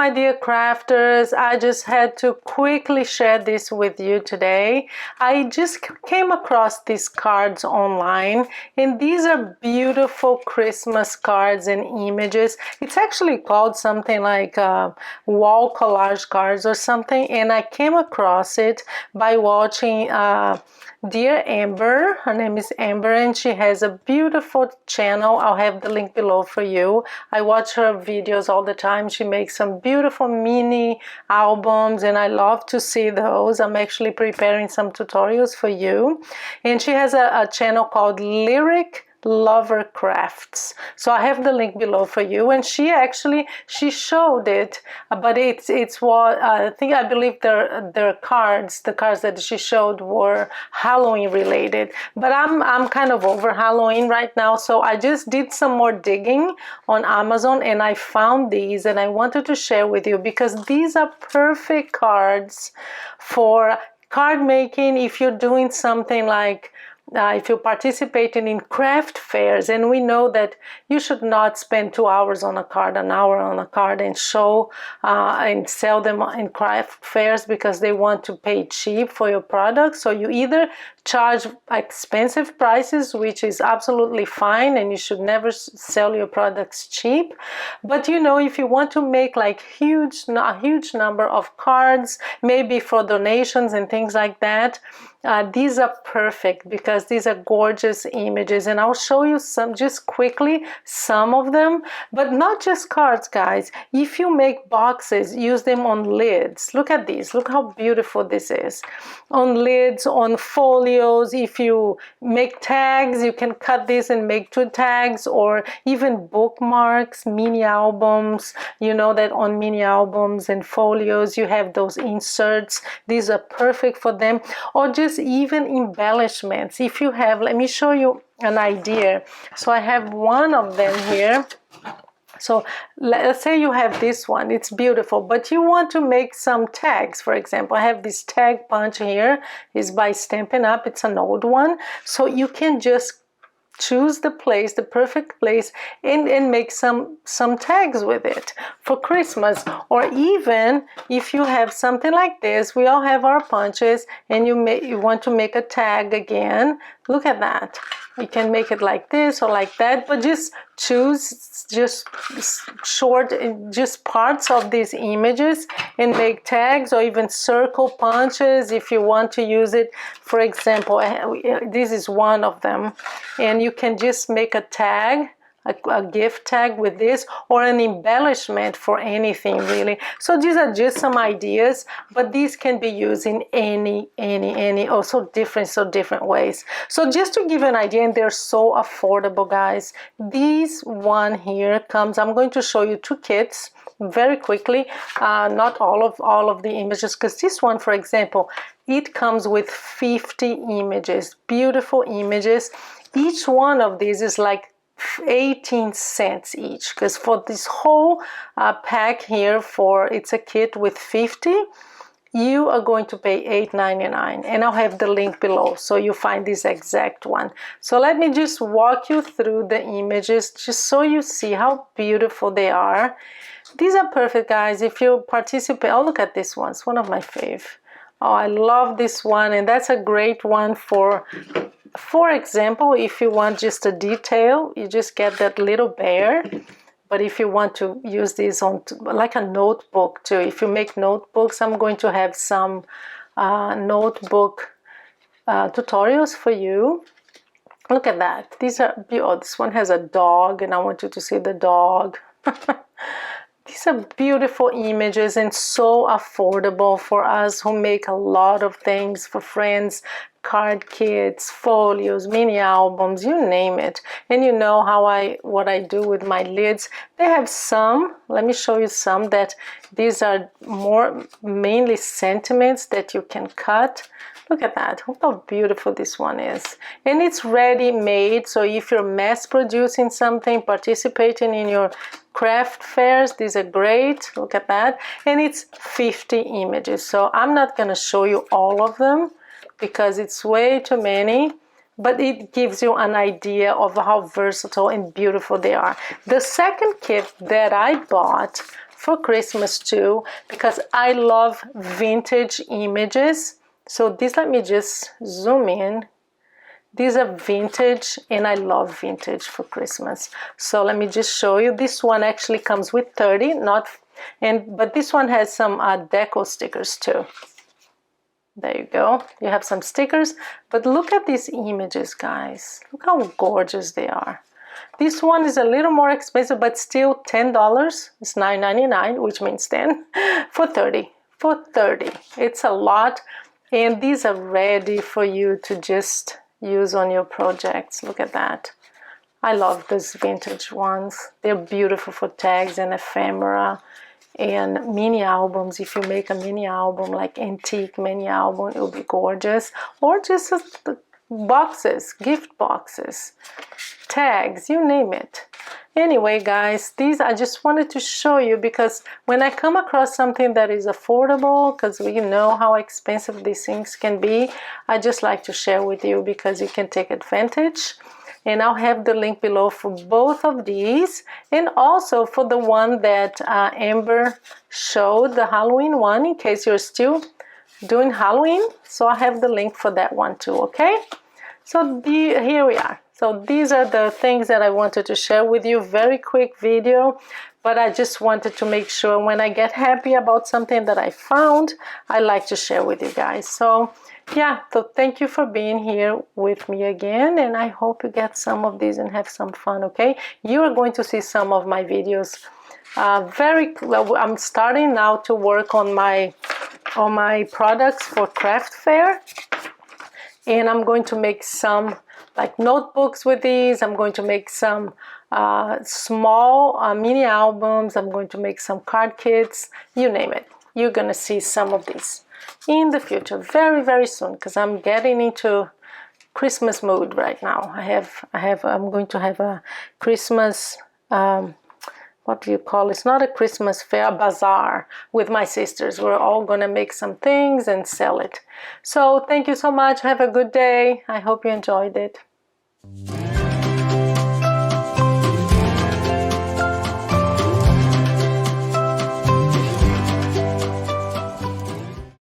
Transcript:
my dear crafters, I just had to quickly share this with you today. I just came across these cards online, and these are beautiful Christmas cards and images. It's actually called something like wall collage cards or something, and I came across it by watching dear Amber. Her name is Amber, and she has a beautiful channel. I'll have the link below for you. I watch her videos all the time. She makes some beautiful mini albums, and I love to see those. I'm actually preparing some tutorials for you. And she has a channel called Lyric Lover Crafts, so I have the link below for you. And she showed it, but it's what I believe their cards, the cards that she showed were Halloween related, but I'm kind of over Halloween right now, so I just did some more digging on Amazon and I found these, and I wanted to share with you because these are perfect cards for card making if you're doing something like if you're participating in craft fairs. And we know that you should not spend 2 hours on a card, an hour on a card, and show and sell them in craft fairs because they want to pay cheap for your product. So you either charge expensive prices, which is absolutely fine, and you should never sell your products cheap. But you know, if you want to make like a huge number of cards, maybe for donations and things like that, these are perfect because these are gorgeous images, and I'll show you some just quickly, some of them, but not just cards, guys. If you make boxes, use them on lids. Look at these. Look how beautiful this is. On lids, on folios. If you make tags, you can cut this and make 2 tags, or even bookmarks, mini albums. You know that on mini albums and folios, you have those inserts. These are perfect for them. Or just even embellishments. If you have, let me show you an idea. So I have one of them here. So let's say you have this one, it's beautiful, but you want to make some tags. For example, I have this tag punch here, it's by Stampin' Up, it's an old one. So you can just choose the place, the perfect place, and make some tags with it for Christmas. Or even if you have something like this, we all have our punches, and you want to make a tag again. Look at that. You can make it like this or like that, but just choose just short, just parts of these images and make tags, or even circle punches if you want to use it. For example, this is one of them, and you can just make a tag, a gift tag with this, or an embellishment for anything really. So these are just some ideas, but these can be used in any also different ways. So just to give you an idea, and they're so affordable, guys. These one here comes, I'm going to show you 2 kits very quickly, not all of the images, because this one, for example, it comes with 50 images, beautiful images. Each one of these is like 18 cents each, because for this whole pack here, it's a kit with 50, you are going to pay $8.99, and I'll have the link below so you find this exact one. So let me just walk you through the images just so you see how beautiful they are. These are perfect, guys, if you participate. Oh, look at this one. It's one of my fave. Oh, I love this one, and that's a great one for example, if you want just a detail, you just get that little bear. But if you want to use this on like a notebook too, if you make notebooks, I'm going to have some notebook tutorials for you. Look at that. These are, oh, this one has a dog, and I want you to see the dog. These are beautiful images and so affordable for us who make a lot of things for friends, card kits, folios, mini albums, you name it. And you know what I do with my lids. They have some, let me show you some, that these are mainly sentiments that you can cut. Look at that. Look how beautiful this one is. And it's ready made, so if you're mass producing something, participating in your craft fairs, these are great. Look at that. And it's 50 images. So I'm not going to show you all of them because it's way too many, but it gives you an idea of how versatile and beautiful they are. The second kit that I bought for Christmas too, because I love vintage images. So this, let me just zoom in. These are vintage, and I love vintage for Christmas. So let me just show you. This one actually comes with 30, but this one has some deco stickers too. There you go. You have some stickers, but look at these images, guys. Look how gorgeous they are. This one is a little more expensive, but still $10. It's $9.99, which means 10 for 30. For 30. It's a lot, and these are ready for you to just use on your projects. Look at that. I love those vintage ones. They're beautiful for tags and ephemera and mini albums. If you make a mini album, like antique mini album, it will be gorgeous. Or just boxes, gift boxes, tags, you name it. Anyway, guys, these I just wanted to show you, because when I come across something that is affordable, because we know how expensive these things can be, I just like to share with you because you can take advantage. And I'll have the link below for both of these, and also for the one that Amber showed, the Halloween one, in case you're still doing Halloween. So I have the link for that one too, okay? So here we are. So these are the things that I wanted to share with you. Very quick video, but I just wanted to make sure when I get happy about something that I found, I like to share with you guys. So yeah, so thank you for being here with me again, and I hope you get some of these and have some fun, okay? You are going to see some of my videos I'm starting now to work on my products for craft fair, and I'm going to make some like notebooks with these. I'm going to make some small mini albums. I'm going to make some card kits, you name it. You're gonna see some of these in the future, very, very soon, because I'm getting into Christmas mood right now. I'm going to have a Christmas, what do you call it? It's not a Christmas fair, a bazaar with my sisters. We're all gonna make some things and sell it. So thank you so much. Have a good day. I hope you enjoyed it.